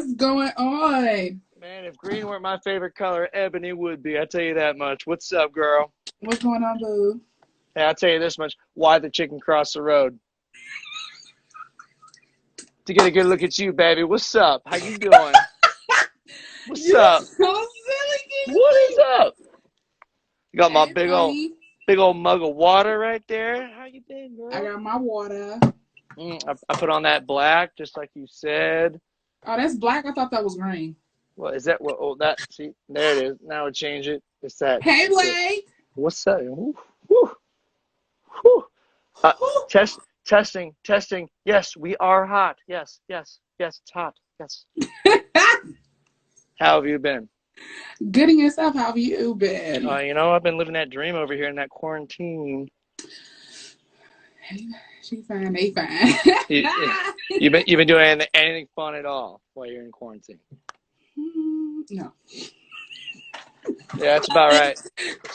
What's going on? Man, if green weren't my favorite color, ebony would be. I tell you that much. What's up, girl? What's going on, boo? Hey, I'll tell you this much. Why the chicken crossed the road? To get a good look at you, baby. What's up? How you doing? What's You're up? so silly, What is Kingsley. up? You got my Hey, buddy. big old mug of water right there. How you been, I girl? got my water. I put on that black, just like you said. Oh, that's black. I thought that was green. What is that? What? Oh, that. See, there it is. Now we change it. It's that. Hey, It's it. Blake. What's up? Whew, whew, whew. Uh, testing. Yes, we are hot. Yes, it's hot. Yes. How have you been? Good in yourself. How have you been? I've been living that dream over here in that quarantine. Hey, she fine. They fine. You, you've been doing anything fun at all while you're in quarantine? No. Yeah, that's about right.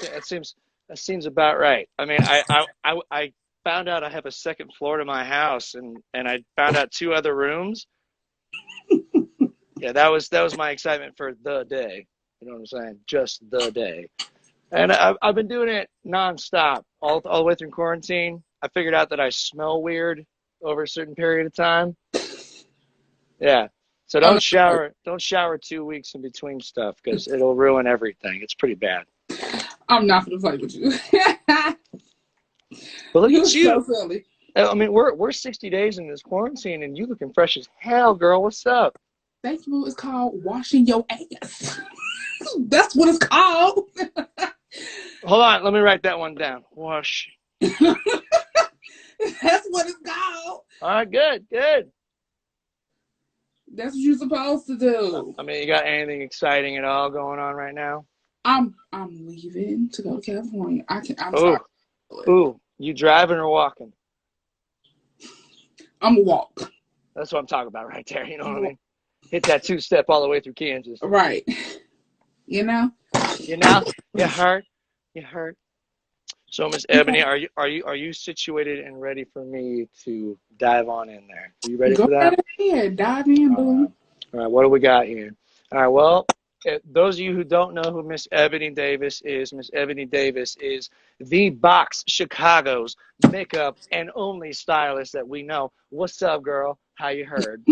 That seems about right. I mean, I found out I have a second floor to my house, and I found out two other rooms. Yeah, that was my excitement for the day. You know what I'm saying? Just the day. And I've been doing it nonstop all the way through quarantine. I figured out that I smell weird over a certain period of time. Yeah. So Oh, don't shower 2 weeks in between stuff because it'll ruin everything. It's pretty bad. I'm not gonna play with you. But look You're at so you. silly. I mean, we're 60 days in this quarantine and you looking fresh as hell, girl. What's up? Thank you. It's called washing your ass. That's what it's called. Hold on, let me write that one down. Wash. That's what it's called. All right, good. That's what you're supposed to do. I mean, you got anything exciting at all going on right now? I'm leaving to go to California. I'm Oh, sorry. you driving or walking? I'm gonna walk. That's what I'm talking about right there. You know what I mean? Hit that two-step all the way through Kansas. Right. You know? You know, you hurt. So, Miss Ebony, are you situated and ready for me to dive on in there? Are you ready Go for that? right ahead. Dive in, All right. boo. All right. What do we got here? All right. Well, those of you who don't know who Miss Ebony Davis is, Miss Ebony Davis is TheeBox Chicago's makeup and only stylist that we know. What's up, girl? How you heard?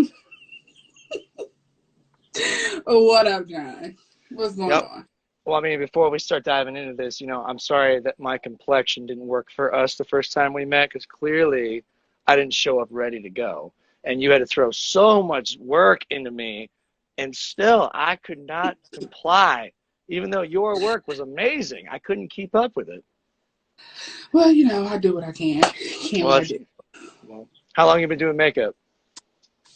What up, John? What's going Yep. on? Well, I mean, before we start diving into this, I'm sorry that my complexion didn't work for us the first time we met because clearly I didn't show up ready to go. And you had to throw so much work into me, and still I could not comply. Even though your work was amazing, I couldn't keep up with it. Well, I do what I can. Can't Well, what I that's, do. well, how long you been doing makeup?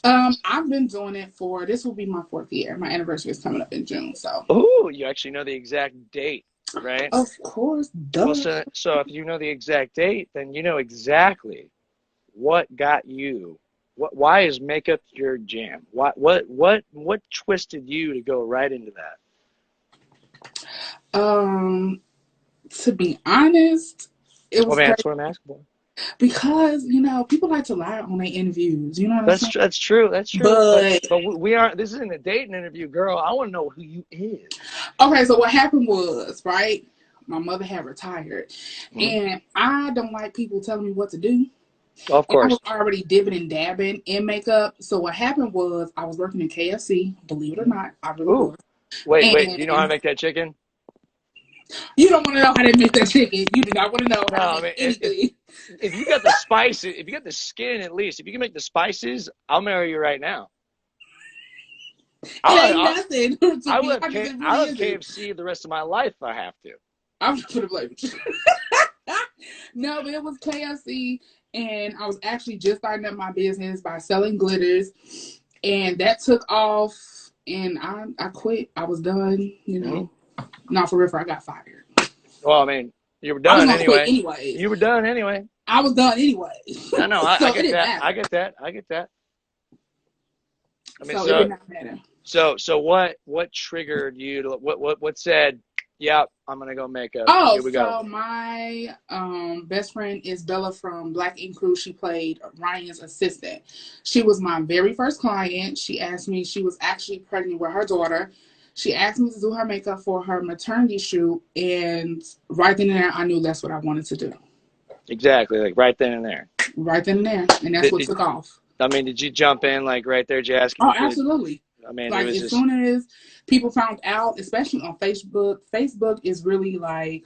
I've been doing it for this will be my 4th year. My anniversary is coming up in June, so Oh, you actually know the exact date, right? of course, Well, duh. so if you know the exact date, then you know exactly what got you. Why is makeup your jam? What twisted you to go right into that? Um, to be honest, it Well, was man, crazy that's what I'm asking for. because people like to lie on their interviews. You know what I'm saying? That's true. That's true. But But but we aren't. This isn't a dating interview, girl. I want to know who you is. okay, so what happened was, right? My mother had retired, Hmm. and I don't like people telling me what to do. Of And I was course. already dipping and dabbing in makeup. So what happened was I was working in KFC, believe it or not, I really Ooh, was. wait. Do you know how to And make that chicken? you don't want to know how they make that chicken. You do not want to know No, how to I make mean, anything. if you got the spices, if you got the skin, at least, if you can make the spices, I'll marry you right now. It ain't I nothing. To I be will have honest, it I'll really have isn't. KFC the rest of my life if I have to. I'm just gonna play with you. No, but it was KFC, and I was actually just starting up my business by selling glitters, and that took off. And I quit. I was done. Hmm. Not for real. I got fired. Well, I mean, you were I was done gonna quit anyway. anyways. You were done anyway. I was done anyway. No, I So it get didn't that. I matter. get that. I get that. I mean, So it did not matter. so what triggered you to what said Yep, I'm gonna go makeup. Oh, Here we go. so my best friend is Bella from Black Ink Crew. She played Ryan's assistant. She was my very first client. She asked me, she was actually pregnant with her daughter. She asked me to do her makeup for her maternity shoot, and right then and there, I knew that's what I wanted to do. Exactly, like right then and there. Right then and there, and that's Did, what did, took off. I mean, did you jump in like right there? Did you ask if Oh, you could? absolutely. I mean, it Like was as just soon as people found out, especially on Facebook, Facebook is really like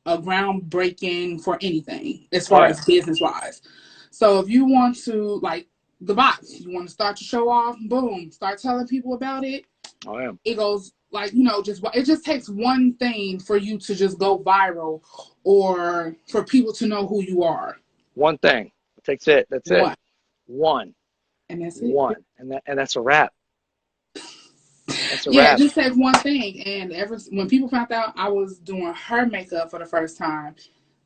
a groundbreaking for anything as oh far yeah, as business wise. So if you want to like the box, you want to start your show off, boom, start telling people about it. oh yeah. It goes like, just it just takes one thing for you to just go viral or for people to know who you are. One thing. Takes it. That's it. One. One. And that's it. One. And that's a wrap. That's a Yeah, it wrap. just takes one thing. And when people found out I was doing her makeup for the first time,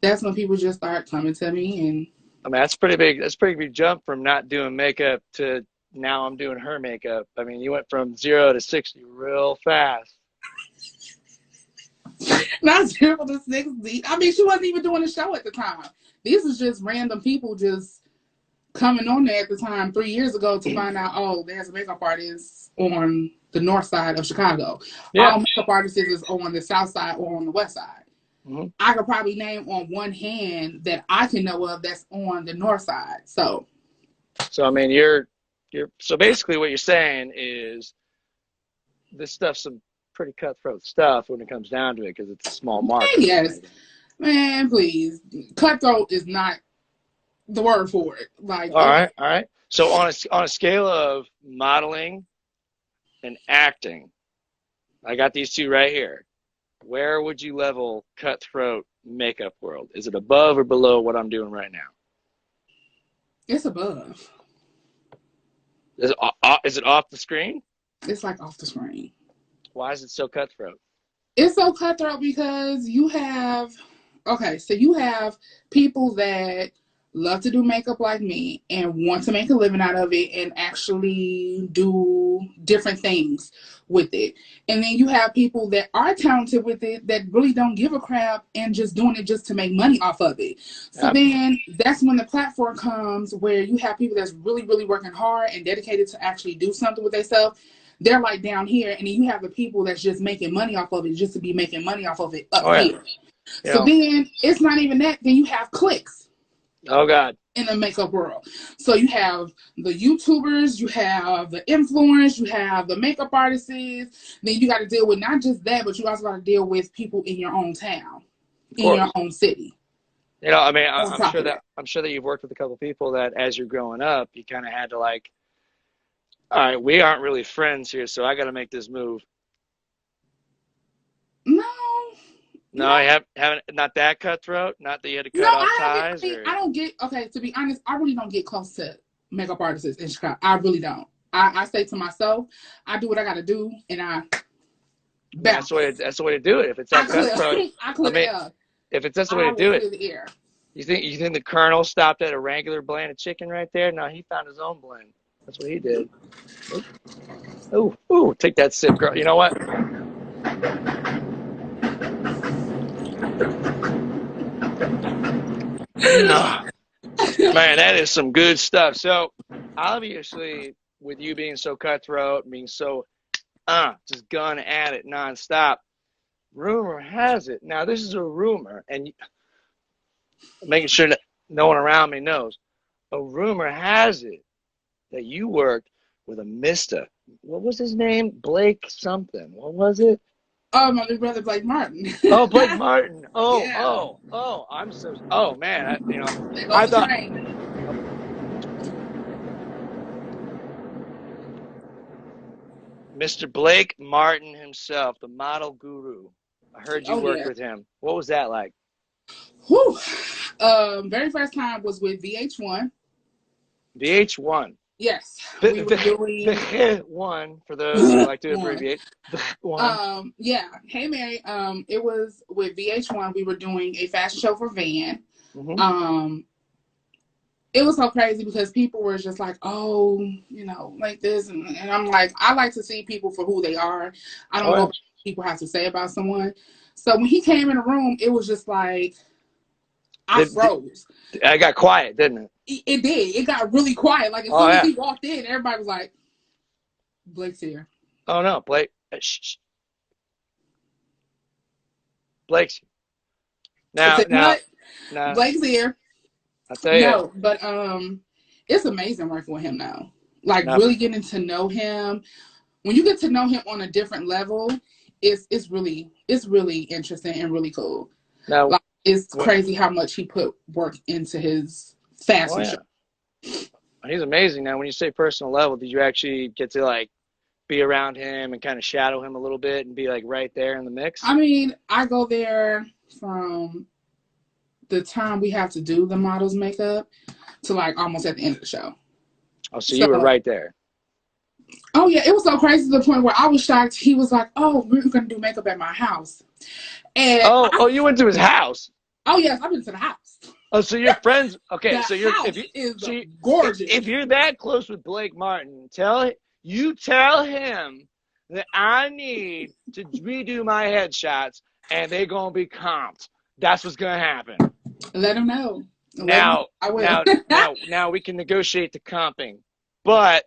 that's when people just start coming to me. And I mean, that's pretty big. That's a pretty big jump from not doing makeup to now I'm doing her makeup. I mean, you went from 0 to 60 real fast. not 0 to 60. I mean, she wasn't even doing a show at the time. These was just random people just coming on there at the time 3 years ago to find out, oh, there's a makeup artist on the north side of Chicago. Yeah. All makeup artists is on the south side or on the west side. Mm-hmm. I could probably name on one hand that I can know of that's on the north side. So I mean, you're so basically what you're saying is this stuff's some pretty cutthroat stuff when it comes down to it because it's a small market. yes, man, please, cutthroat is not the word for it. Like, All right, all right. So on a scale of modeling and acting, I got these two right here. Where would you level cutthroat makeup world? Is it above or below what I'm doing right now? it's above. Is it off the screen? It's like off the screen. Why is it so cutthroat? It's so cutthroat because you have people that love to do makeup like me and want to make a living out of it and actually do different things with it. And then you have people that are talented with it that really don't give a crap and just doing it just to make money off of it. So then that's when the platform comes where you have people that's really, really working hard and dedicated to actually do something with themselves. They're like down here, and then you have the people that's just making money off of it just to be making money off of it up here. So then it's not even that. Then you have clicks. Oh God. In the makeup world. So you have the YouTubers, you have the influencers, you have the makeup artists. Then you got to deal with not just that, but you also got to deal with people in your own town, in your own city. I mean, I'm sure that you've worked with a couple people that as you're growing up, you kind of had to like, all right, we aren't really friends here, so I got to make this move. No, I haven't. Not that cutthroat. Not that you had to cut off ties. I don't get. Okay, to be honest, I really don't get close to makeup artists in Chicago. I really don't. I say to myself, I do what I got to do, and I. That's the way to do it. If it's that cutthroat, if that's the way to do it. You think the Colonel stopped at a regular blend of chicken right there? No, he found his own blend. That's what he did. Ooh, take that sip, girl. You know what? Man, that is some good stuff. So, obviously, with you being so cutthroat, being so, just gun at it nonstop, rumor has it. Now, this is a rumor, and making sure that no one around me knows. A rumor has it that you worked with a Mr. What was his name? Blake something. What was it? Oh, my big brother Blake Martin. Oh, Blake Martin. Oh, yeah. I'm so. Oh man, I thought. Mr. Blake Martin himself, the model guru. I heard you worked with him. What was that like? Whew. Very first time was with VH1. VH1. Yes, we were doing one for those who like to abbreviate. Yeah. Hey, Mary. It was with VH1. We were doing a fashion show for Van. Mm-hmm. It was so crazy because people were just like, oh, like this, and I'm like, I like to see people for who they are. I don't go people have to say about someone. So when he came in the room, it was just like I froze. I got quiet, didn't it? It did. It got really quiet. Like as soon as he walked in, everybody was like, "Blake's here." Oh no, Blake! Shh. Blake's now. Blake's here. I tell you. No, but it's amazing working with him now. Like really getting to know him. When you get to know him on a different level, it's really interesting and really cool. Now, like, it's crazy how much he put work into his fashion show. He's amazing. Now, when you say personal level, did you actually get to like be around him and kind of shadow him a little bit and be like right there in the mix? I mean, I go there from the time we have to do the model's makeup to like almost at the end of the show. Oh, so you were right there. Oh yeah, it was so crazy to the point where I was shocked. He was like, "Oh, we're gonna do makeup at my house." And you went to his house. Oh yes, I've been to the house. Oh, so you're friends? Okay, so you're gorgeous. If you're that close with Blake Martin, tell him that I need to redo my headshots, and they're gonna be comped. That's what's gonna happen. Let him know. Now we can negotiate the comping, but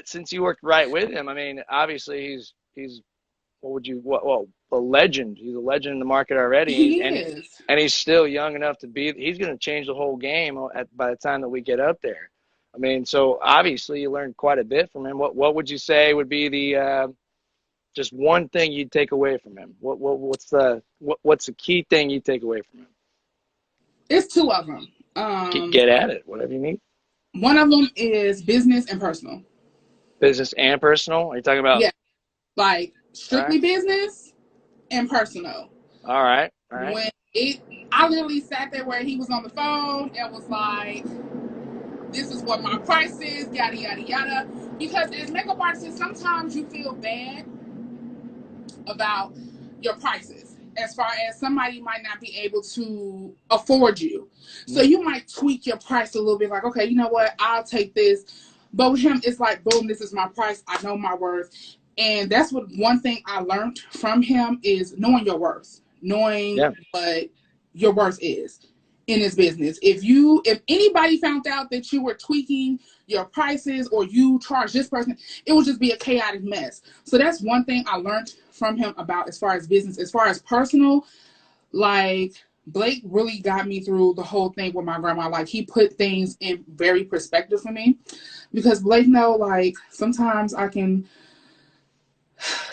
since you worked right with him, I mean, obviously he's a legend. He's a legend in the market already. He is. And he's still young enough to be. He's going to change the whole game by the time that we get up there. I mean, so obviously you learned quite a bit from him. What would you say would be the just one thing you'd take away from him? What's the key thing you take away from him? It's two of them. Get at it. Whatever you need. One of them is business and personal. Business and personal? Are you talking about? Yeah, like strictly business and personal. All right. When I literally sat there where he was on the phone and was like, "This is what my price is," yada yada yada. Because as makeup artists, sometimes you feel bad about your prices, as far as somebody might not be able to afford you. So you might tweak your price a little bit, like, okay, you know what, I'll take this. But with him, it's like, boom, this is my price. I know my worth. And that's one thing I learned from him is knowing your worth, knowing what your worth is in this business. If anybody found out that you were tweaking your prices or you charge this person, it would just be a chaotic mess. So that's one thing I learned from him about as far as business. As far as personal, like Blake really got me through the whole thing with my grandma. Like he put things in very perspective for me, because Blake like sometimes I can.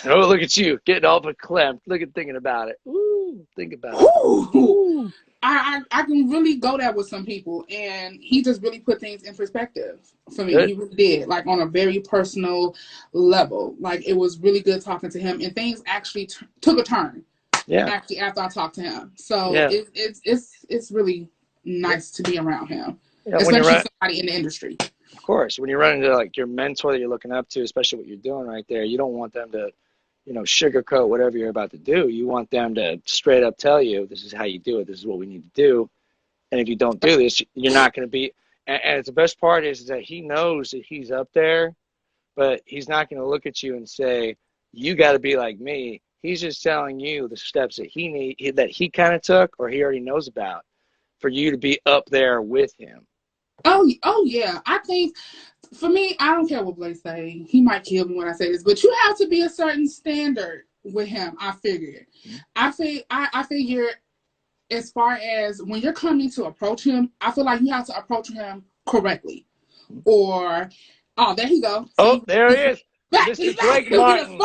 Oh, look at you getting all verklempt. Look at thinking about it. Ooh, think about it. Ooh. I can really go there with some people, and he just really put things in perspective for me. Good. He really did, like on a very personal level. Like it was really good talking to him, and things actually took a turn. Yeah. Actually, after I talked to him, so it's really nice to be around him, especially somebody in the industry. Of course, when you run into like your mentor that you're looking up to, especially what you're doing right there, you don't want them to, sugarcoat whatever you're about to do. You want them to straight up tell you, this is how you do it. This is what we need to do. And if you don't do this, you're not going to be. And the best part is that he knows that he's up there, but he's not going to look at you and say, you got to be like me. He's just telling you the steps that he kind of took or he already knows about for you to be up there with him. Oh yeah. I think for me, I don't care what Blake say. He might kill me when I say this, but you have to be a certain standard with him. I figured. I figure as far as when you're coming to approach him, I feel like you have to approach him correctly. Or there he go. Oh, there he is. Mr. Blake Martin.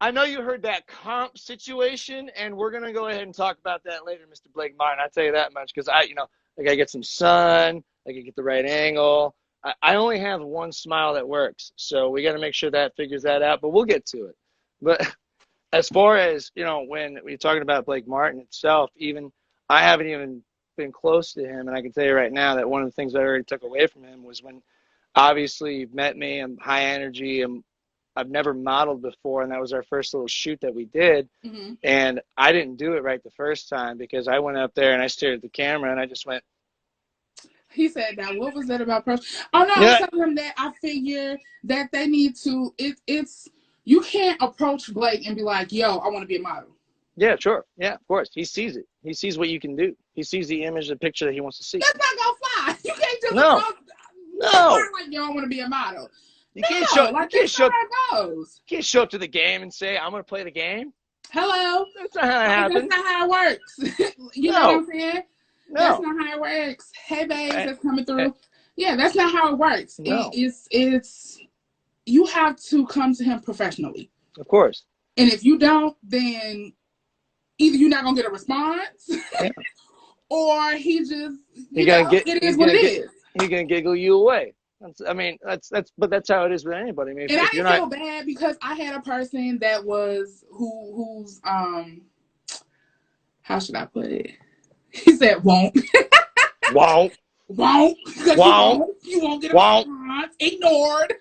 I know you heard that comp situation, and we're gonna go ahead and talk about that later, Mr. Blake Martin. I tell you that much because I gotta get some sun. I gotta get the right angle. I only have one smile that works, so we got to make sure that figures that out. But we'll get to it. But as far as when we're talking about Blake Martin itself, even I haven't even been close to him, and I can tell you right now that one of the things I already took away from him was when, obviously, you've met me. I'm high energy. I've never modeled before, and that was our first little shoot that we did. Mm-hmm. And I didn't do it right the first time because I went up there and I stared at the camera and I just went. He said, "Now, what was that about?" Oh no, I was telling him that I figure that they need to. It's You can't approach Blake and be like, yo, I want to be a model. Yeah, sure. Yeah, of course. He sees it. He sees what you can do. He sees the image, the picture that he wants to see. That's not gonna fly. You can't just No, approach no. like, yo, I want to be a model. You can't No, show. You like can't that's not show. how it goes. You can't show up to the game and say, "I'm going to play the game." Hello. That's not how it Like, that's happens. not how it works. You know what No, I'm saying? That's no, not how it works. Hey, babes, I, that's coming I, through. Yeah, that's not how it works. no. It's you have to come to him professionally. Of course. And if you don't, then either you're not gonna get a response, Yeah. or he just, it is He's what gonna it get. is. He's gonna giggle you away. But that's how it is with anybody. I mean, And I if you're didn't not, feel bad because I had a person that was who's how should I put it? He said won't. won't, Won't. won't, You won't get a won't. response. Ignored.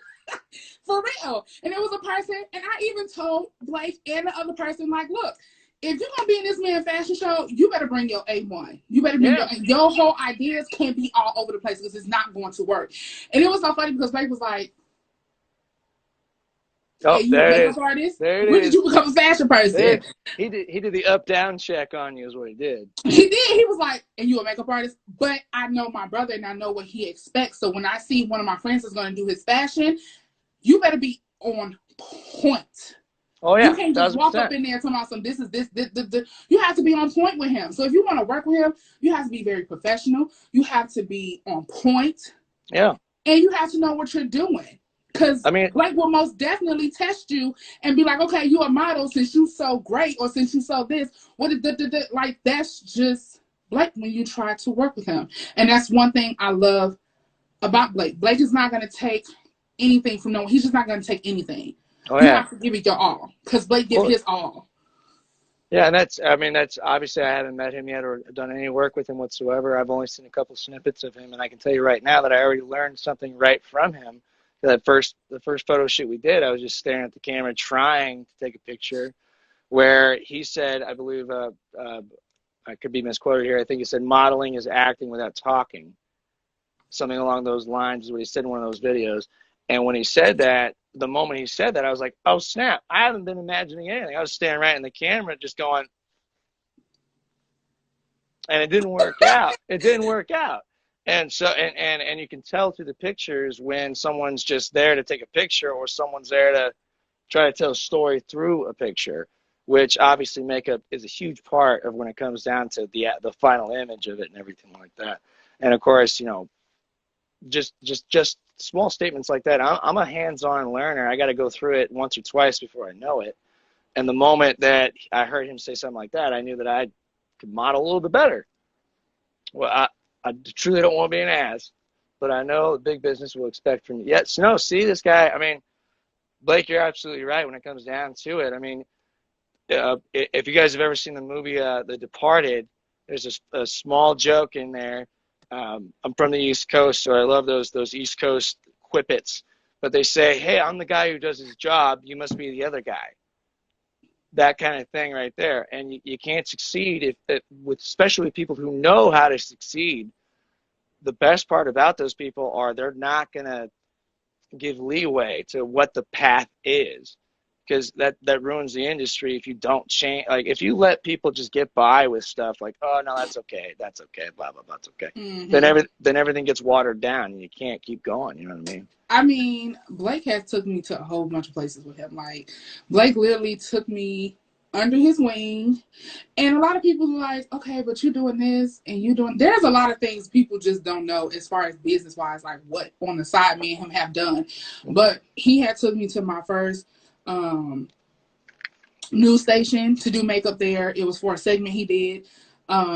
For real. And it was a person, and I even told Blake and the other person, like, look, if you're gonna be in this man fashion show, you better bring your A1. You better bring your whole ideas can't be all over the place because it's not going to work. And it was so funny because Blake was like, Oh, hey, you a there it makeup is. artist? There it When is. did you become a fashion person? He did the up down check on you is what he did. He did. He was like, and you a makeup artist? But I know my brother and I know what he expects. So when I see one of my friends is gonna do his fashion, you better be on point. Oh yeah, you can't just 1000%. walk up in there and tell him some this is this. You have to be on point with him. So if you want to work with him, you have to be very professional. You have to be on point. Yeah. And you have to know what you're doing. Because Blake will most definitely test you and be like, okay, you a model since you so great or since you so this. What is like that's just Blake when you try to work with him. And that's one thing I love about Blake. Blake is not gonna take anything from no one. He's just not gonna take anything. Oh, you have to give it your all because Blake gives his all. Yeah, and that's obviously I haven't met him yet or done any work with him whatsoever. I've only seen a couple snippets of him, and I can tell you right now that I already learned something right from him. The first photo shoot we did, I was just staring at the camera trying to take a picture where he said, I believe, I could be misquoted here, I think he said modeling is acting without talking. Something along those lines is what he said in one of those videos. And when he said that, the moment he said that, I was like, oh, snap. I haven't been imagining anything. I was staring right in the camera just going, and it didn't work out. It didn't work out. And so, and you can tell through the pictures when someone's just there to take a picture or someone's there to try to tell a story through a picture, which obviously makeup is a huge part of when it comes down to the final image of it and everything like that. And of course, just small statements like that. I'm a hands-on learner. I got to go through it once or twice before I know it. And the moment that I heard him say something like that, I knew that I could model a little bit better. Well, I truly don't want to be an ass, but I know the big business will expect from me. Yes, no, see this guy. I mean, Blake, you're absolutely right when it comes down to it. I mean, if you guys have ever seen the movie The Departed, there's a small joke in there. I'm from the East Coast, so I love those East Coast quippets. But they say, hey, I'm the guy who does his job. You must be the other guy. That kind of thing right there. And you can't succeed especially with people who know how to succeed. The best part about those people are they're not going to give leeway to what the path is, because that ruins the industry if you don't change. Like if you let people just get by with stuff like, oh no, that's okay, blah blah blah, it's okay. Mm-hmm. Then everything gets watered down and you can't keep going. You know what I mean? I mean, Blake has took me to a whole bunch of places with him. Like Blake literally took me under his wing, and a lot of people are like, okay, but you're doing this and you're doing. There's a lot of things people just don't know as far as business wise, like what on the side me and him have done. But he had took me to my first news station to do makeup there. It was for a segment he did.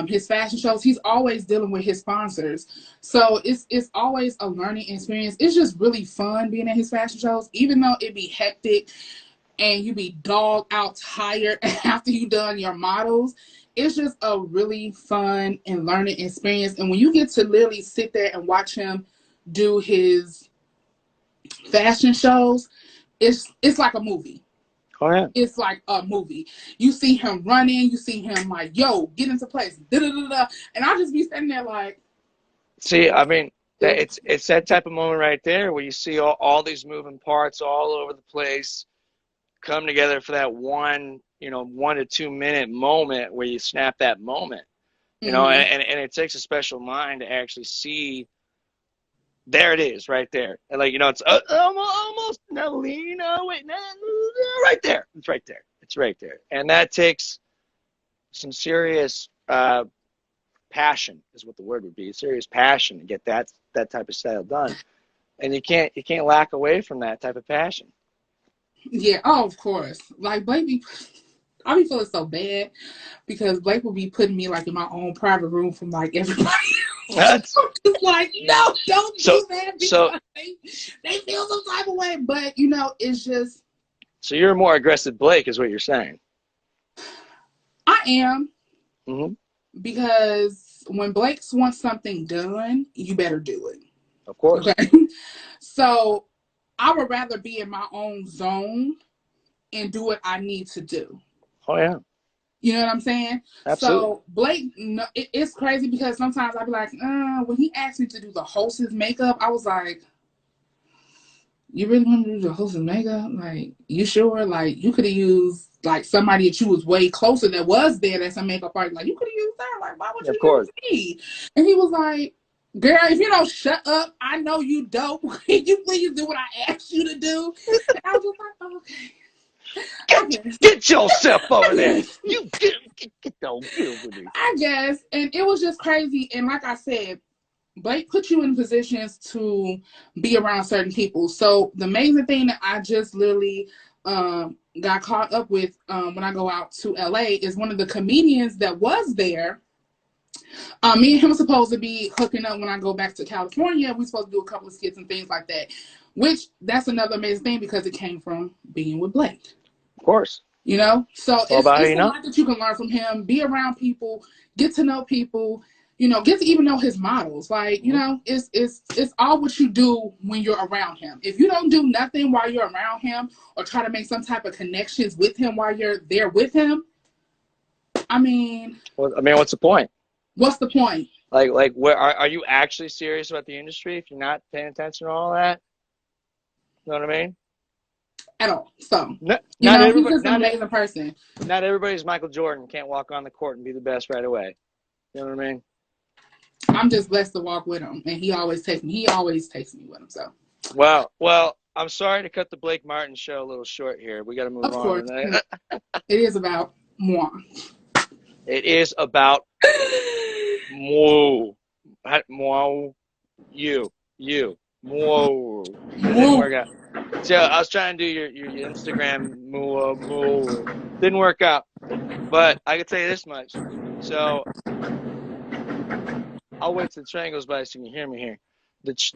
His fashion shows, he's always dealing with his sponsors, so it's always a learning experience. It's just really fun being at his fashion shows, even though it be hectic and you be dog out tired after you done your models. It's just a really fun and learning experience. And when you get to literally sit there and watch him do his fashion shows, it's like a movie. Oh, yeah. It's like a movie. You see him running. You see him like, yo, get into place. Da-da-da-da. And I'll just be standing there like. See, I mean, it's that type of moment right there where you see all these moving parts all over the place, come together for that 1 to 2 minute moment where you snap that moment, and it takes a special mind to actually see. There it is, right there, and it's almost no, wait, no, right there, it's right there, and that takes some serious passion, is what the word would be, serious passion to get that type of style done, and you can't lack away from that type of passion. Yeah, oh, of course. Like Blake, I be feeling so bad because Blake will be putting me like in my own private room from like everybody. That's just like, no, don't do that because they feel some type of way. But it's just. So you're a more aggressive Blake, is what you're saying. I am. Mm-hmm. Because when Blake wants something done, you better do it. Of course. Okay. So I would rather be in my own zone and do what I need to do. Oh, yeah. You know what I'm saying? Absolutely. So Blake, it's crazy because sometimes I'd be like, when he asked me to do the host's makeup, I was like, you really want to do the host's makeup? Like, you sure? Like, you could have used like somebody that you was way closer that was there that's a makeup artist. Like, you could have used that. Like, why would you use me? And he was like, girl, if you don't shut up, I know you dope. Can you please do what I asked you to do? And I was just like, oh, okay. Get yourself over there. You get over there. I guess. And it was just crazy. And like I said, Blake put you in positions to be around certain people. So the amazing thing that I just literally got caught up with when I go out to LA is one of the comedians that was there. Me and him were supposed to be hooking up when I go back to California. We're supposed to do a couple of skits and things like that, which that's another amazing thing because it came from being with Blake. Of course. So it's a lot that you can learn from him, be around people, get to know people, get to even know his models. Like, it's all what you do when you're around him. If you don't do nothing while you're around him or try to make some type of connections with him while you're there with him, what's the point? What's the point? Like, where are you actually serious about the industry if you're not paying attention to all that? You know what I mean? At all. So, not he's just an amazing person. Not everybody's Michael Jordan. Can't walk on the court and be the best right away. You know what I mean? I'm just blessed to walk with him, and he always takes me with him. So. Well, I'm sorry to cut the Blake Martin show a little short here. We got to move on. Of course. It is about moi. It is about you. Whoa. Didn't work out. So I was trying to do your Instagram didn't work out. But I can tell you this much. So I'll wait till the train goes by so you can hear me here.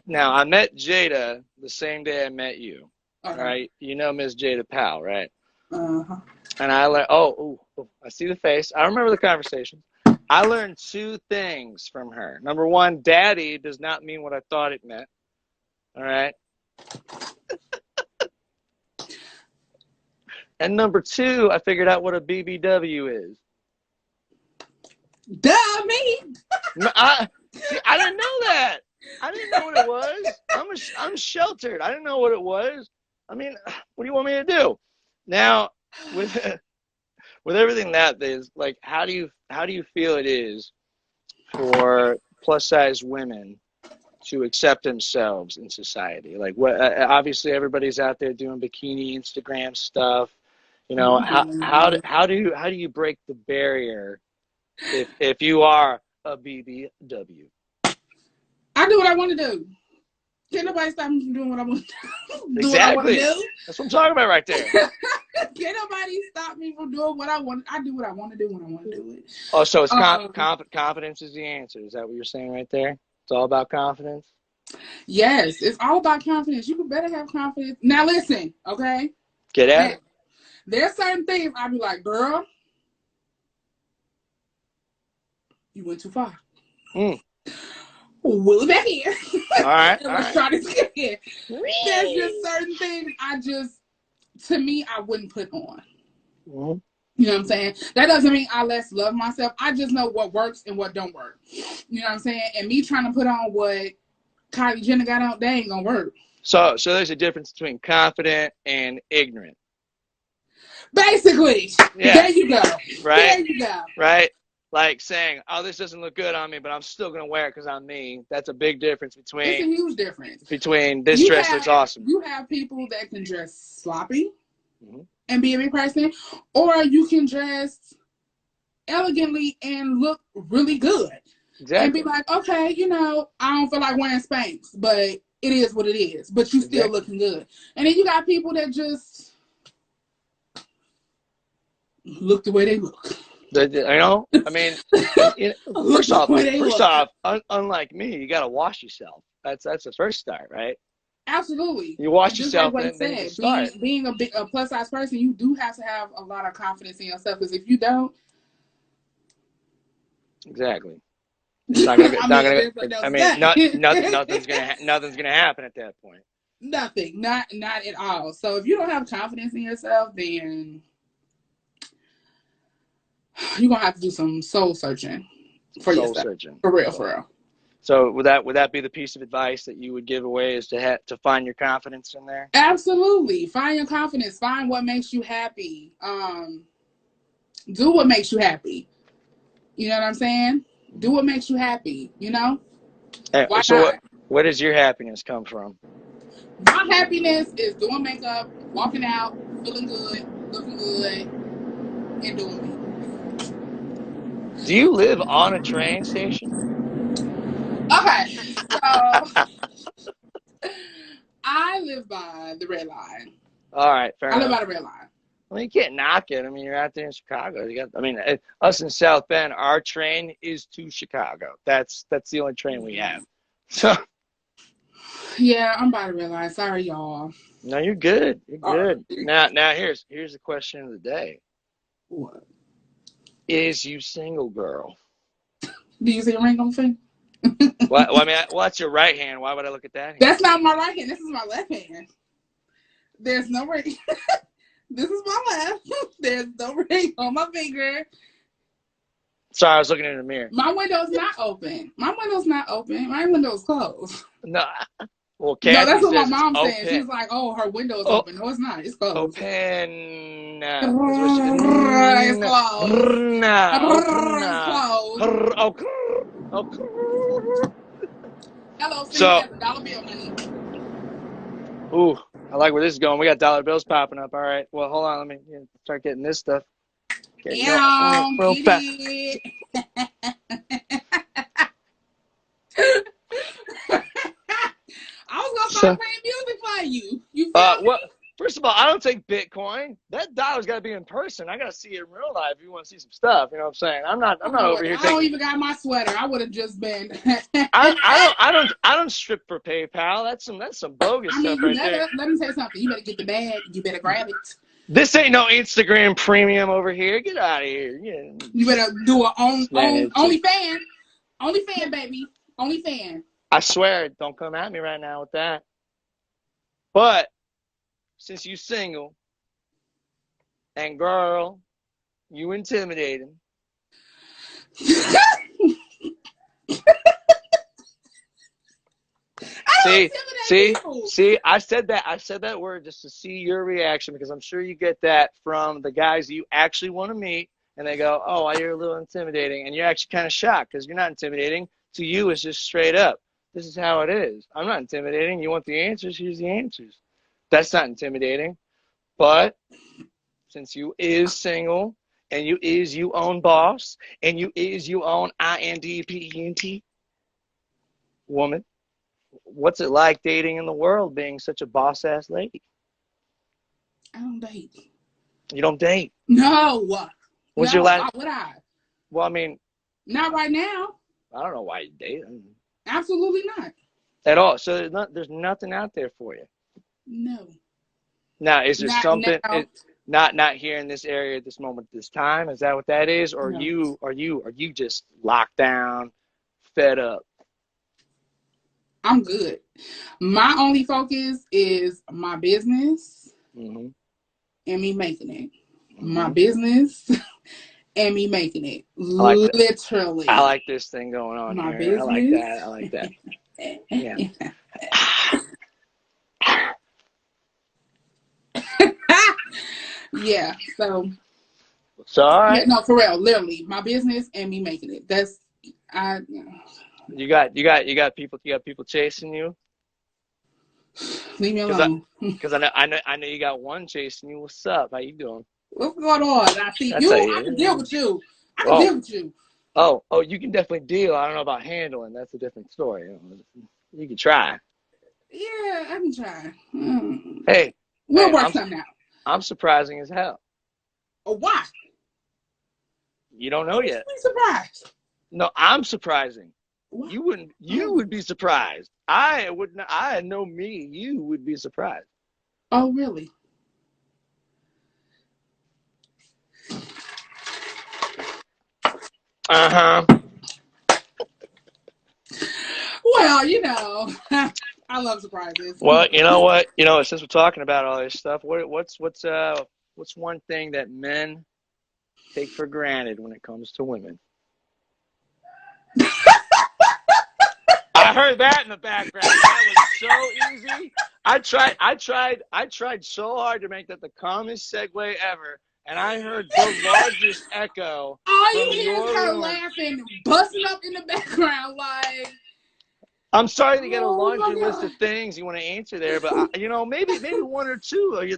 Now I met Jada the same day I met you. Okay. Right? You know Miss Jada Powell, right? Uh-huh. And I learned I see the face. I remember the conversation. I learned 2 things from her. Number 1, daddy does not mean what I thought it meant. All right. And number 2, I figured out what a BBW is. Duh, me. I didn't know that. I didn't know what it was. I'm sheltered. I didn't know what it was. I mean, what do you want me to do? Now, with everything that is, like, how do you feel it is for plus size women to accept themselves in society? Like, what? Obviously, everybody's out there doing bikini Instagram stuff. How do you break the barrier if you are a BBW? I do what I want to do. Can't nobody stop me from doing what I want to do. Exactly. That's what I'm talking about right there. Can't nobody stop me from doing what I want. I do what I want to do when I want to do it. Oh, so it's confidence is the answer. Is that what you're saying right there? It's all about confidence? Yes, it's all about confidence. You better have confidence. Now listen, okay? Get at it. There's certain things I'll be like, girl, you went too far. Will it back here? All right. Let's try this again. There's just certain things to me, I wouldn't put on. Mm-hmm. You know what I'm saying? That doesn't mean I less love myself. I just know what works and what don't work. You know what I'm saying? And me trying to put on what Kylie Jenner got on, that ain't gonna work. So there's a difference between confident and ignorant. Basically. Yeah. There you go. Right. There you go. Right. Like saying, "Oh, this doesn't look good on me, but I'm still gonna wear it because I'm me." That's a big difference It's a huge difference. between this dress looks awesome. You have people that can dress sloppy Mm-hmm. and be a big person, or you can dress elegantly and look really good. Exactly. And be like, okay, you know, I don't feel like wearing Spanx, but it is what it is. But you still looking good. And then you got people that just look the way they look. You know, I mean, first off, unlike me, you got to wash yourself. That's the first start, right? Absolutely. You wash Just yourself, like what then you said, start. being a plus size person, you do have to have a lot of confidence in yourself. Because if you don't, exactly, it's not gonna. Nothing's gonna happen at that point. Nothing, not at all. So if you don't have confidence in yourself, then you're gonna have to do some soul searching for yourself. Soul searching, for real. So would that be the piece of advice that you would give away, is to find your confidence in there? Absolutely, find your confidence. Find what makes you happy. Do what makes you happy. You know what I'm saying? Do what makes you happy. You know. Why not? Where does your happiness come from? My happiness is doing makeup, walking out, feeling good, looking good, and doing me. Do you live on a train station? Okay, so I live by the red line. All right, fair enough. I live by the red line. Well, you can't knock it. I mean, you're out there in Chicago. Us in South Bend, our train is to Chicago. That's the only train we have. So. Yeah, I'm by the red line. Sorry, y'all. No, you're good. You're good. Now, here's the question of the day. What? Is you single, girl? Do you see a ring on my finger? Well, I mean, that's your right hand. Why would I look at that hand? That's not my right hand. This is my left hand. There's no ring. This is my left. There's no ring on my finger. Sorry, I was looking in the mirror. My window's not open. My window's closed. No. Well, Kathy, no, that's what my mom said. She's like, "Oh, her window's open." No, it's not. It's closed. Open. It's closed. Hello, so, $1 bill, honey. Ooh, I like where this is going. We got dollar bills popping up. All right. Well, hold on. Let me start getting this stuff. Real fast. I was gonna start playing music for you. You feel me? First of all, I don't take Bitcoin. That dollar's got to be in person. I got to see it in real life if you want to see some stuff. You know what I'm saying? I'm not over here. I don't even got my sweater. I would have just been. I don't strip for PayPal. That's some bogus stuff right there. Let me tell you something. You better get the bag. You better grab it. This ain't no Instagram premium over here. Get out of here. Yeah. You better do a OnlyFans. OnlyFans, baby. OnlyFans. I swear, don't come at me right now with that. But since you single, and girl, you intimidating. See, I said that word just to see your reaction, because I'm sure you get that from the guys you actually want to meet, and they go, "Oh, you're a little intimidating," and you're actually kind of shocked because you're not intimidating. To you, it's just straight up. This is how it is. I'm not intimidating. You want the answers? Here's the answers. That's not intimidating. But since you is single, and you own boss, and you own INDPENT woman, what's it like dating in the world, being such a boss-ass lady? I don't date. You don't date? No. What's your last? Why would I? Well, I mean, not right now. I don't know why you date. Absolutely not. At all. So there's nothing out there for you. No. Now, is there something not here in this area at this moment, this time? Is that what that is, or no. Are you just locked down, fed up? I'm good. My only focus is my business and me making it. My business and me making it. Literally. I like this thing going on my here. Business. I like that. Yeah. Yeah. So all yeah, right. no, for real, literally, my business and me making it. That's I. You got people chasing you. Leave me Cause I, alone. cause I know you got one chasing you. What's up? How you doing? What's going on? I see That's how you. I can deal you. with you. I can Oh, deal with you. you can definitely deal. I don't know about handling. That's a different story. You can try. Yeah, I can try. Hey, We'll hey, work something out. I'm surprising as hell. Oh, why? You don't know What makes yet. me surprised? No, I'm surprising. What? You wouldn't. You Oh, would be surprised. I would not. I know me. You would be surprised. oh, really? Uh huh. Well, I love surprises. Well, you know what? Since we're talking about all this stuff, what's one thing that men take for granted when it comes to women? I heard that in the background. That was so easy. I tried so hard to make that the calmest segue ever, and I heard the largest echo All you from hear is your her room. laughing, busting up in the background, like, I'm sorry to get a oh my laundry list god. of things you want to answer there, but maybe one or two.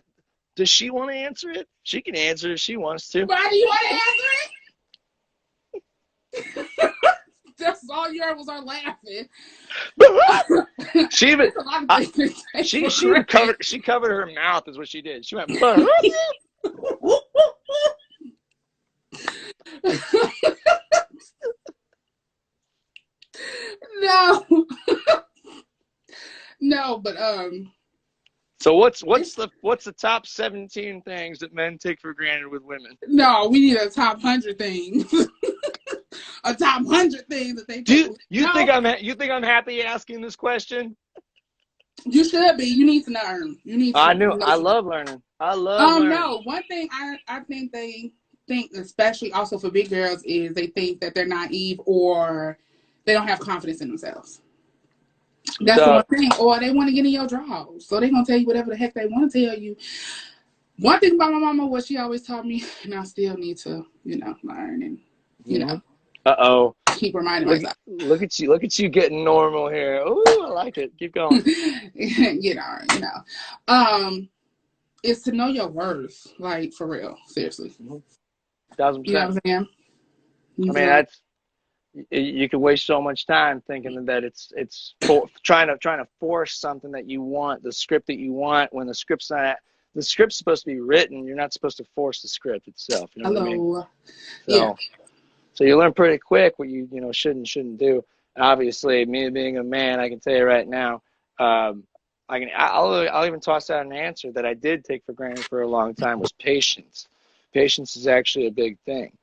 Does she want to answer it? She can answer if she wants to. Why do you want to answer it? That's all you heard was her laughing. She even It's a lot of I, things to take she for she even granted. covered her mouth is what she did. She went. No, no, but So what's it's what's the top 17 things that men take for granted with women? no. We need a top 100 things, a top 100 things that they Do take. you think No, I'm happy asking this question? you should be. You need to learn. You need to know I some. love learning. I love learning. No. One thing I think they think, especially also for big girls, is they think that they're naive or they don't have confidence in themselves. That's the So one thing. Or they want to get in your drawers, so they're gonna tell you whatever the heck they want to tell you. One thing about my mama, what she always taught me, and I still need to, learn and mm-hmm. Uh-oh. keep reminding Look myself. look at you getting normal here. Ooh, I like it. Keep going. Um, is to know your worth, like for real, seriously. Mm-hmm. You know 1000%. what I'm saying? You I need to mean, know. you can waste so much time thinking that it's trying to force something that you want, the script that you want, when the script's supposed to be written. You're not supposed to force the script itself. You know what I mean? Hello. Yeah. So you learn pretty quick what you should and shouldn't do. And obviously, me being a man, I can tell you right now, I'll even toss out an answer that I did take for granted for a long time was patience. Patience is actually a big thing.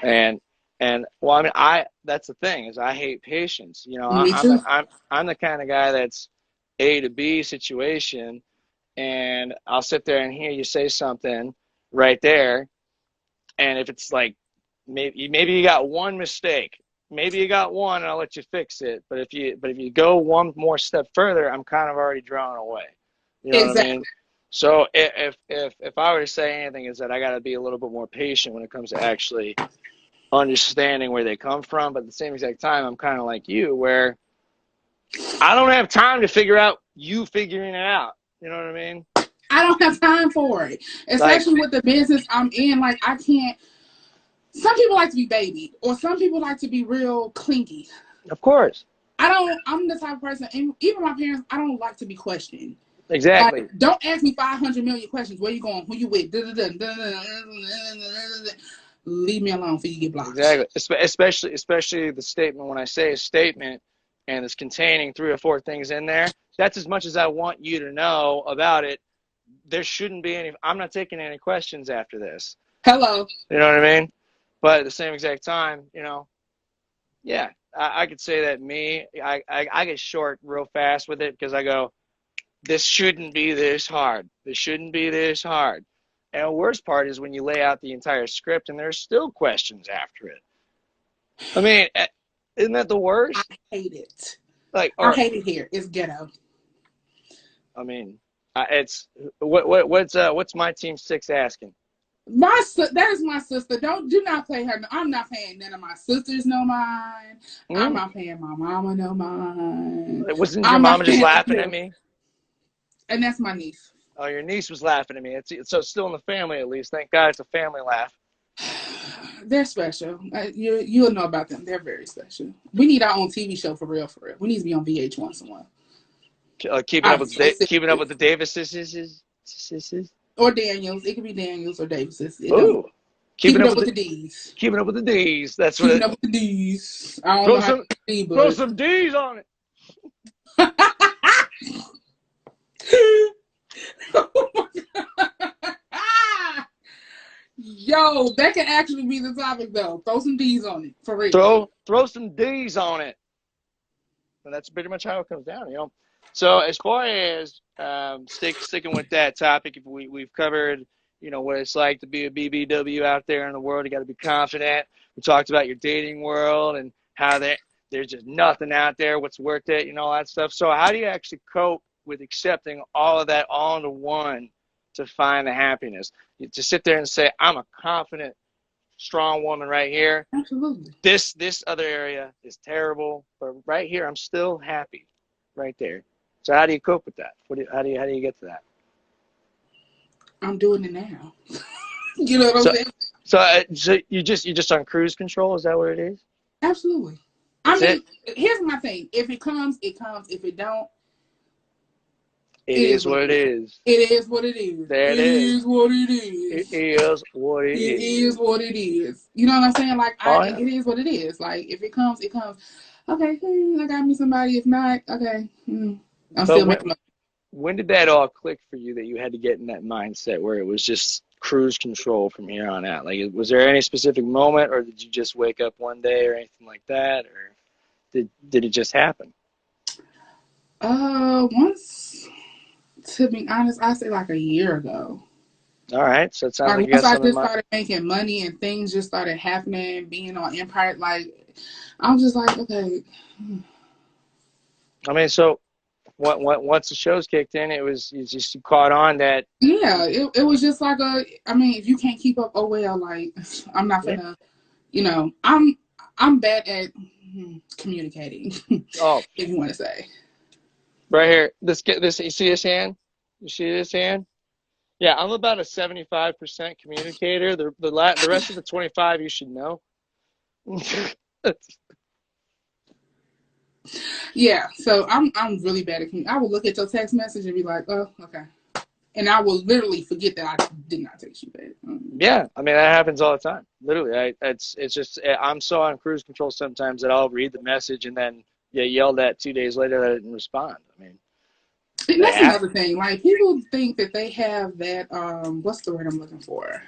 And well, I mean, that's the thing is I hate patience. Me too. I'm the kind of guy that's A to B situation, and I'll sit there and hear you say something right there, and if it's like maybe you got one mistake, maybe you got one, and I'll let you fix it. But if you go one more step further, I'm kind of already drawn away. You know what I mean? Exactly. So if I were to say anything, is that I got to be a little bit more patient when it comes to actually understanding where they come from, but at the same exact time, I'm kind of like you, where I don't have time to figure out you figuring it out. You know what I mean? I don't have time for it, Like, especially with the business I'm in. Like I can't. Some people like to be babied, or some people like to be real clingy. of course, I don't. I'm the type of person, and even my parents, I don't like to be questioned. Like, exactly, don't ask me 500 million questions. Where you going? Who you with? Leave me alone before you get blocked. exactly. Especially the statement. When I say a statement, and it's containing 3 or 4 things in there, that's as much as I want you to know about it. There shouldn't be any. I'm not taking any questions after this. Hello. You know what I mean? But at the same exact time, yeah, I could say that I get short real fast with it because I go, this shouldn't be this hard. This shouldn't be this hard. And the worst part is when you lay out the entire script and there's still questions after it. I mean, isn't that the I worst? hate it. Like, I or hate it here. It's ghetto. I mean, it's what's my team six asking? That is my sister. Do not pay her. I'm not paying none of my sisters no mind. I'm not paying my mama no mind. Wasn't your I'm mama not just paying laughing at them. me? And that's my niece. Oh, your niece was laughing at me. So it's still in the family at least. Thank God it's a family laugh. They're special. You'll know about them. They're very special. We need our own TV show for real, for real. We need to be on VH1 somewhere. Keeping up I'm with so keeping up serious. with the Davises. Or Daniels. It could be Daniels or Davises. It don't Ooh, matter. keeping up with With the the D's. keeping up with the D's. That's what Keeping it. up with the D's. I don't Throw know how to some D, throw but some D's on it. Yo, that can actually be the topic though. Throw some D's on it. For real. Throw some D's on it. And that's pretty much how it comes down, you know. So as far as sticking with that topic, if we've covered, you know, what it's like to be a BBW out there in the world. You got to be confident. We talked about your dating world and how there's just nothing out there, what's worth it, you know, all that stuff. So how do you actually cope with accepting all of that all into one to find the happiness? You just sit there and say, I'm a confident, strong woman right here. Absolutely. This other area is terrible, but right here I'm still happy, right there. So how do you cope with that? How do you get to that? I'm doing it now. You know what I'm So saying? so you're just on cruise control? Is that what it is? Absolutely. I That's mean, it. here's my thing. If it comes, it comes. If it don't, It it is is what what it it is. is. It is what it is. There it It is. is what it It is. is what it It is is. what it is. You know what I'm saying? Like Oh it yeah. is what it is. Like if it comes, it comes. Okay, I got me somebody. If not, okay, I'm But still making money. when did that all click for you that you had to get in that mindset where it was just cruise control from here on out? Like, was there any specific moment, or did you just wake up one day, or anything like that, or did it just happen? Once to be honest, I say like a year ago. All right, so it sounds Like like you once got I something in just mind. started making money and things just started happening, being on Empire, like I'm just like, okay, I mean, so once the shows kicked in, it was you just caught on that. yeah, it was just like I mean, if you can't keep up, oh well, like I'm not Yeah. gonna, I'm bad at communicating, Oh, if you want to say. right here. This. You see this hand? You see this hand? Yeah, I'm about a 75% communicator. The rest of the 25 you should know. Yeah, so I'm really bad at communicating. I will look at your text message and be like, oh, okay, and I will literally forget that I did not text you back. Yeah, I mean that happens all the time. Literally, it's just I'm so on cruise control sometimes that I'll read the message and then get yelled at 2 days later that I didn't respond. I mean, And they that's have another thing. Like people think that they have that what's the word I'm looking for?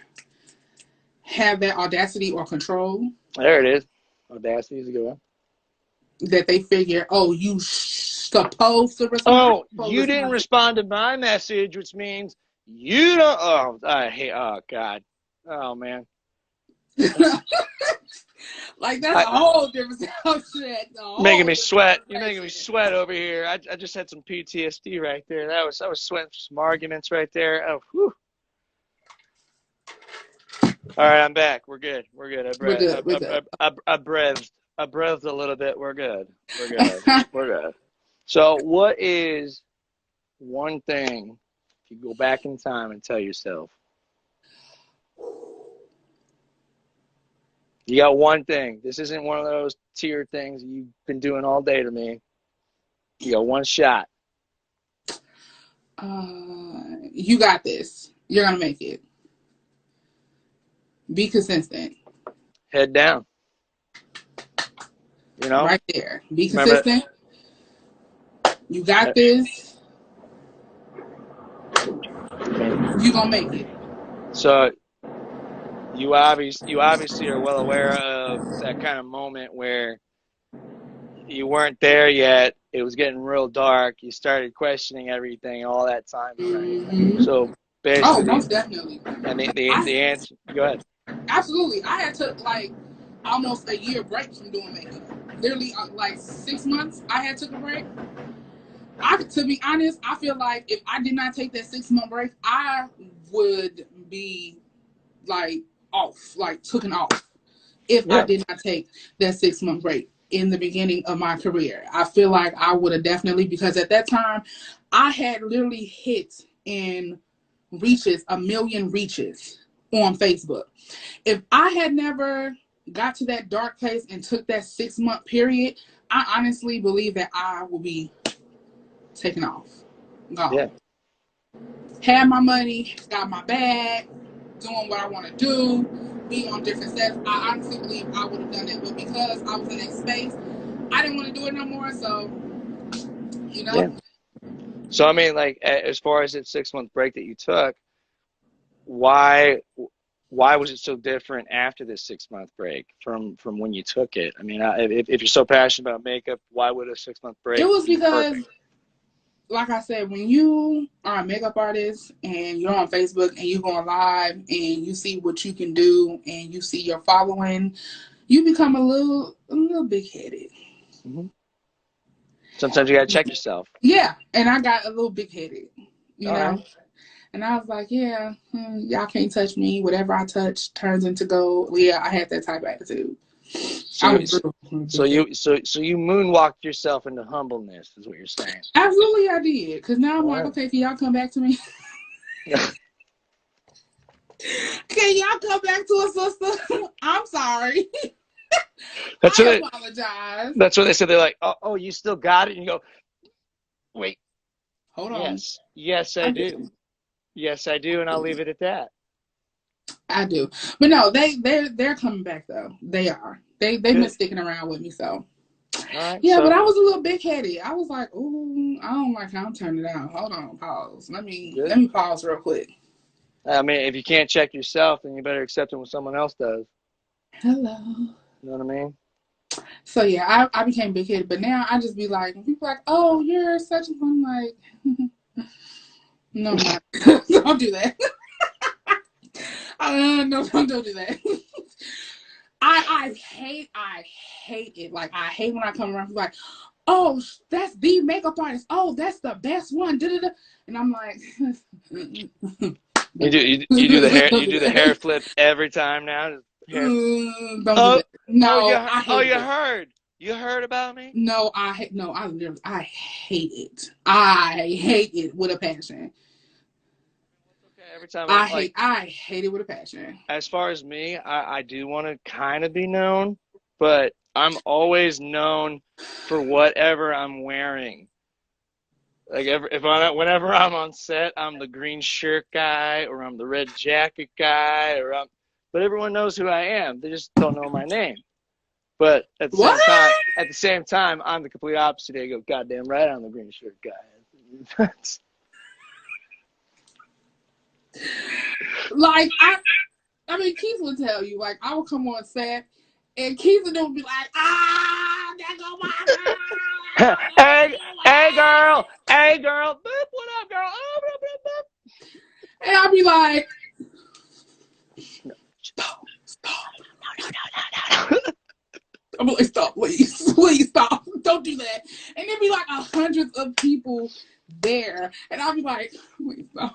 Have that audacity or control there it is. Audacity is a good one. that they figure, oh, you supposed to respond. I'm Oh, supposed to you didn't respond to respond to my message, which means you don't. Oh, I hate. Oh God. Oh man. like that's I a whole different subject. A making whole me different sweat. You're making me conversation. sweat over here. I just had some PTSD right there. I was sweating some arguments right there. Oh, whew. All right, I'm back. We're good. We're good. We're good. We're good. I breathed. I breathed a little bit. We're good. We're good. We're good. So, what is one thing if you go back in time and tell yourself, you got one thing. This isn't one of those tier things you've been doing all day to me. You got one shot. You got this. You're gonna make it. Be consistent. Head down. You know? Right there. Be Remember consistent. You got that? this. I mean, You gonna make it. so you obviously are well aware of that kind of moment where you weren't there yet. It was getting real dark. You started questioning everything all that time frame. Mm-hmm. So Oh, basically, most definitely. the I answer. Go ahead. absolutely. I had took like almost a year break from doing makeup. Literally, like 6 months. I had took a break. To be honest, I feel like if I did not take that 6 month break, I would be like off, like taken off, if I did not take that 6 month break in the beginning of my career. I feel like I would have definitely, because at that time I had literally hit in reaches, 1 million reaches on Facebook. If I had never got to that dark place and took that 6 month period, I honestly believe that I will be taken off, gone. Yeah. Had my money, got my bag, doing what I want to do, be on different sets. I honestly believe I would have done it, but because I was in that space, I didn't want to do it no more. So, you know. Yeah. So I mean, like, as far as that 6 month break that you took, why was it so different after this 6 month break from when you took it? I mean, if you're so passionate about makeup, why would a 6 month break It was be because, perfect? like I said, when you are a makeup artist and you're on Facebook and you're going live and you see what you can do and you see your following, you become a little big headed. Mm-hmm. Sometimes you gotta check yourself. Yeah, and I got a little big headed, you All know. right. And I was like, yeah, y'all can't touch me. Whatever I touch turns into gold. Yeah, I had that type of attitude. So you moonwalked yourself into humbleness, is what you're saying. Absolutely, I did. Because now I'm All like, right. okay, can y'all come back to me? Can y'all come back to us, sister? I'm sorry. I apologize. That's what they said. They're like, oh, you still got it? And you go, wait. Hold on. Yes, I do. Yes, I do, and I'll leave it at that. I do, but no, they're coming back though. They are. They've been sticking around with me, so. All right. Yeah, but I was a little big headed. I was like, ooh, I don't like how I'm turning out. Hold on, pause. Let me pause real quick. I mean, if you can't check yourself, then you better accept it when someone else does. Hello. You know what I mean? So yeah, I became big headed, but now I just be like, people are like, oh, you're such a fun, like, no, I'm not. Don't do that. No, don't do that. I hate it. Like, I hate when I come around, like, oh, that's the makeup artist. Oh, that's the best one. Da-da-da. And I'm like, you do the hair flip every time now. Don't do that. No, I hate it. You heard about me? No, I hate it. I hate it with a passion. Okay, every time I hate it with a passion. As far as me, I do want to kind of be known, but I'm always known for whatever I'm wearing. Like whenever I'm on set, I'm the green shirt guy, or I'm the red jacket guy, but everyone knows who I am. They just don't know my name. But at the same time, I'm the complete opposite. They go, goddamn right, I'm the green shirt guy. Like, I mean, Keith would tell you, like, I would come on set, and Keith would be like, there go my girl. Hey, girl, boop, what up, girl? Oh, boop, boop, boop. And I'd be like, stop. No. I'm like, stop, please stop. Don't do that. And there'd be like hundreds of people there, and I'd be like, please stop.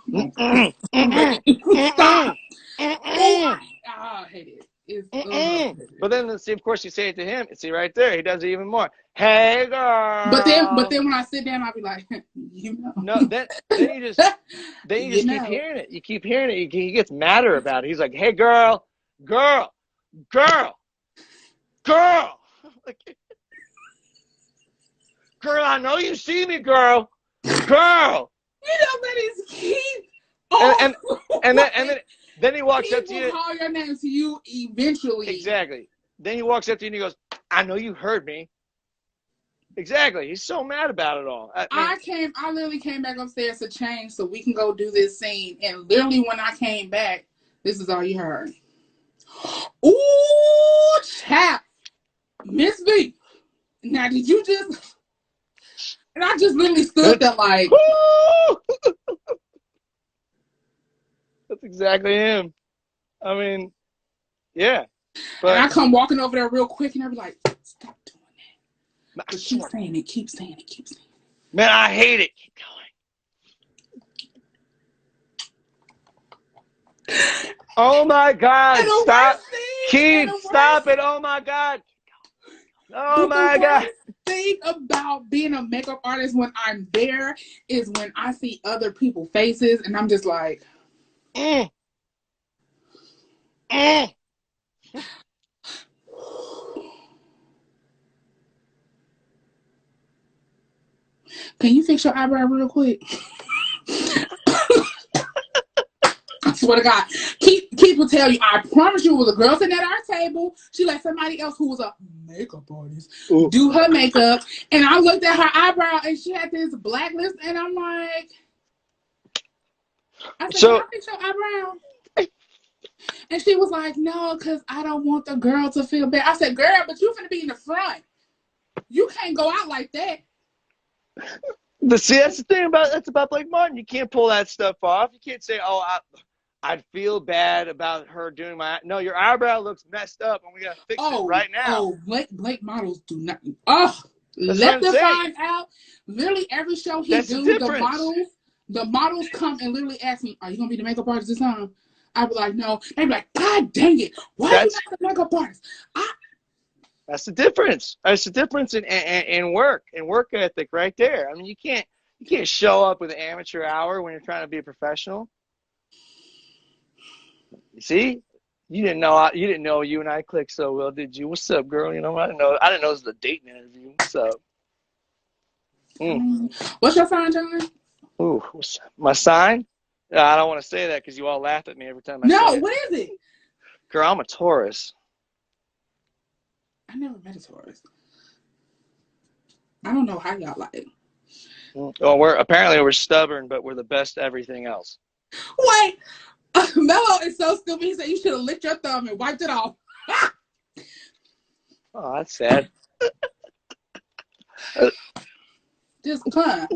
Stop. I hate it. But then, see, of course, you say it to him. See right there, he does it even more. Hey, girl. But then when I sit down, I'll be like, you know. No, then you just keep hearing it. You keep hearing it. He gets madder about it. He's like, hey, girl. Like, girl, I know you see me, girl. You know that is Keith. Then he walks up to you. He will call your name to you eventually. Exactly. Then he walks up to you and he goes, I know you heard me. Exactly. He's so mad about it all. I literally came back upstairs to change so we can go do this scene. And literally when I came back, this is all you heard. Ooh, chap. Miss V. Now, did you just... And I just literally stood there like... That's exactly him. I mean, yeah. But and I come walking over there real quick and I be like, stop doing that. But keep saying it. Man, I hate it. Keep going. Oh my And God! the Stop, worst thing, and Keith! the Stop worst, it! Oh my God! Oh but the my God! worst thing about being a makeup artist when I'm there is when I see other people's faces and I'm just like, Mm, mm. can you fix your eyebrow real quick? I swear to God. Keith will tell you, I promise you, it was a girl sitting at our table. She let somebody else who was a makeup artist Ooh. do her makeup. And I looked at her eyebrow and she had this black list. And I'm like, I said, can I So, fix your eyebrow? And she was like, no, because I don't want the girl to feel bad. I said, girl, but you finna be in the front. You can't go out like that. see, that's the thing about Blake Martin. You can't pull that stuff off. You can't say, "Oh, I'd feel bad about her doing my." No, your eyebrow looks messed up, and we gotta fix it right now. Blake models do not. Oh, That's what let I'm them saying. find out. Literally every show he That's the do, difference. the models come and literally ask me, "Are you gonna be the makeup artist this time?" I be like, "No." They be like, "God dang it, why are you That's not the makeup artist?" that's the difference. That's the difference in work ethic right there. I mean, you can't show up with an amateur hour when you're trying to be a professional. You see, you didn't know you and I clicked so well, did you? What's up, girl? You know, I didn't know it was a dating interview. What's up? Mm. What's your sign, John? Ooh, what's my sign? I don't want to say that because you all laugh at me every time I say No, it. what is it? Girl, I'm a Taurus. I never met a Taurus. I don't know how y'all like it. Well, we're stubborn, but we're the best at everything else. Wait, Mello is so stupid. He said you should have licked your thumb and wiped it off. Oh, that's sad. Just come.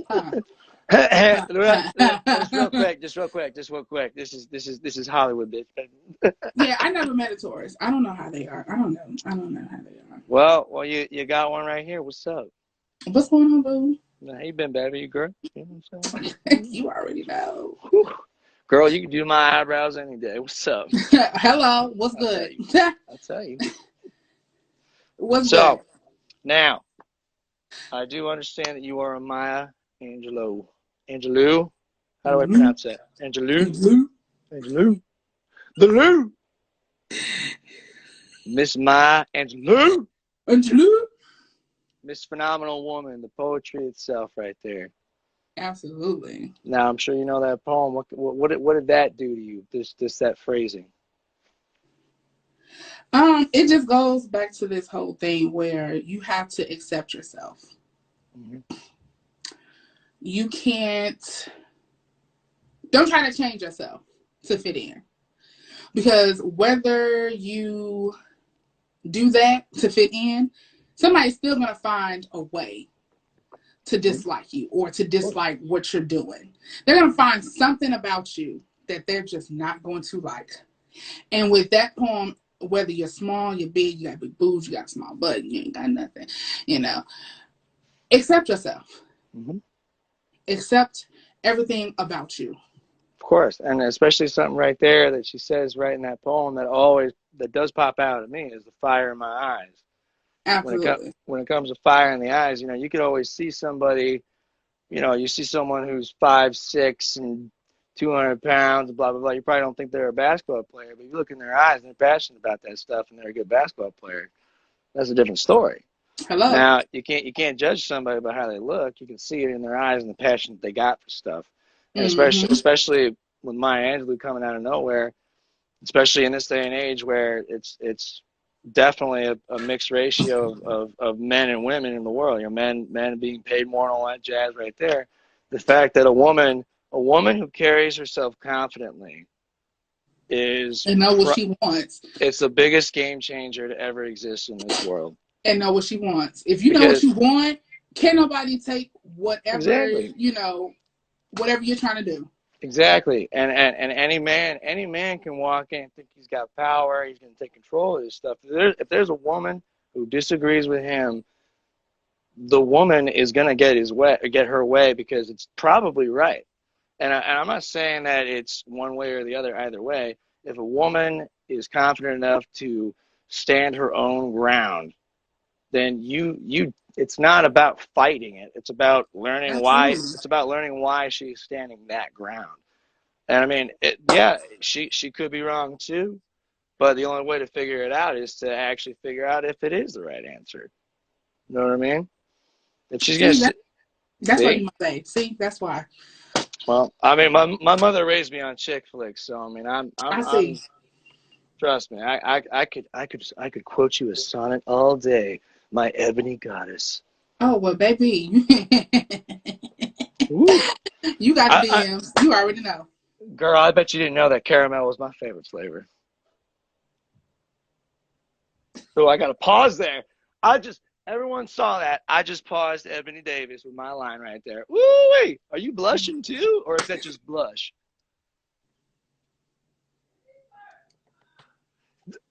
Just real quick. This is Hollywood, bitch. Yeah, I never met a Taurus. I don't know how they are. I don't know. I don't know how they are. Well, you got one right here. What's up? What's going on, boo? How you been, baby, girl? You know what I'm You already know. saying? Girl, you can do my eyebrows any day. What's up? Hello. What's I'll tell good? you. I'll tell you. What's good? So now, I do understand that you are a Maya Angelou. Angelou? How do I Mm-hmm. pronounce that? Angelou? Blue. Angelou? The Lou? Miss Maya Angelou? Blue. Miss Phenomenal Woman, the poetry itself right there. Absolutely. Now, I'm sure you know that poem. What did that do to you, that phrasing? It just goes back to this whole thing where you have to accept yourself. Mm-hmm. You can't, don't try to change yourself to fit in. Because whether you do that to fit in, somebody's still going to find a way to dislike you or to dislike what you're doing. They're going to find something about you that they're just not going to like. And with that poem, whether you're small, you're big, you got big boobs, you got a small butt, you ain't got nothing, accept yourself. Mm-hmm. Accept everything about you. Of course, and especially something right there that she says right in that poem that does pop out at me is the fire in my eyes. Absolutely. When it comes to fire in the eyes, you could always see somebody. You see someone who's 5'6" and 200 pounds, blah blah blah. You probably don't think they're a basketball player, but you look in their eyes and they're passionate about that stuff, and they're a good basketball player. That's a different story. Hello. Now you can't judge somebody by how they look. You can see it in their eyes and the passion that they got for stuff, and Mm-hmm. especially with Maya Angelou coming out of nowhere, especially in this day and age where it's definitely a mixed ratio of men and women in the world. Men being paid more and all that jazz right there. The fact that a woman who carries herself confidently is And know what she wants. it's the biggest game changer to ever exist in this world. And know what she wants. If you know what Because you want, can't nobody take whatever, exactly. Whatever you're trying to do. Exactly. And any man can walk in and think he's got power, he's gonna take control of this stuff. If there's a woman who disagrees with him, the woman is gonna get her way because it's probably right. And I'm not saying that it's one way or the other either way. if a woman is confident enough to stand her own ground, then it's not about fighting it. It's about learning why. Absolutely. It's about learning why she's standing that ground. And I mean, she could be wrong too, but the only way to figure it out is to actually figure out if it is the right answer. You know what I mean? If she's See, gonna that's why see, you must say. See, that's why. well, I mean, my mother raised me on chick flicks, so I mean, I see. trust me, I could quote you a sonnet all day, my ebony goddess. Oh well, baby. Ooh. You got the I, DMs. You already know. girl, I bet you didn't know that caramel was my favorite flavor. So I got to pause there. Everyone saw that. I just paused Ebony Davis with my line right there. Woo wait, are you blushing too, or is that just blush?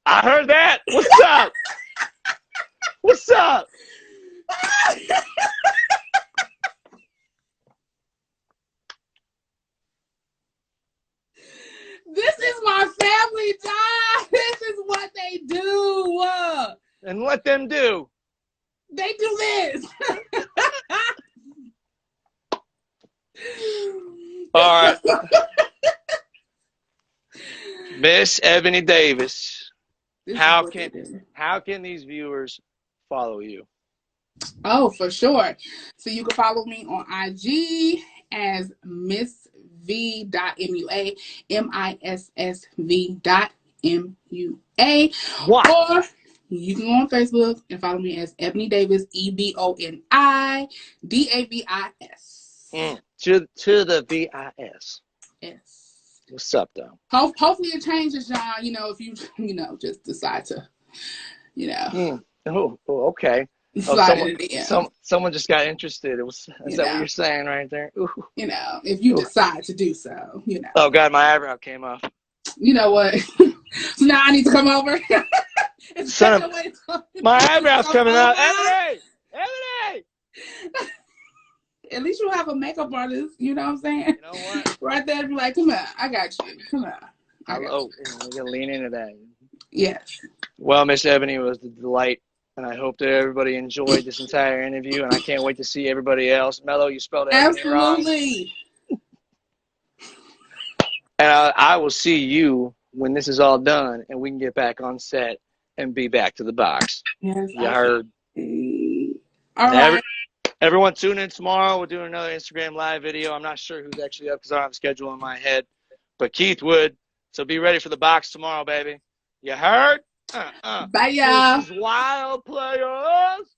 I heard that. What's up? What's up? This is my family time. This is what they do. And let them do. They do this. All right. Miss Ebony Davis, how can these viewers follow you? Oh, for sure. So you can follow me on IG as Miss V.MUA, MISSV.MUA. What? Or you can go on Facebook and follow me as Ebony Davis, EBONI DAVIS. To the VIS. Yes. What's up, though? Hopefully it changes, John. If you just decide to, Oh, okay. Someone just got interested. Is that what you're saying right there? Ooh. If you decide to do so, Oh God, my eyebrow came off. You know what? So now I need to come over. My eyebrow's coming out. Ebony! At least you have a makeup artist. You know what I'm saying? You know what? Right there, be like, come on, I got you. Come on. We're gonna lean into that. Yes. Well, Miss Ebony, it was a delight. And I hope that everybody enjoyed this entire interview, and I can't wait to see everybody else. Mello, you spelled Ebony wrong. Absolutely. And I will see you when this is all done, and we can get back on set and be back to the box. Yes. You heard? All right. Everyone tune in tomorrow. We're doing another Instagram live video. I'm not sure who's actually up because I don't have a schedule in my head, but Keith would. So be ready for the box tomorrow, baby. You heard? Bye, y'all. This is Wild Players.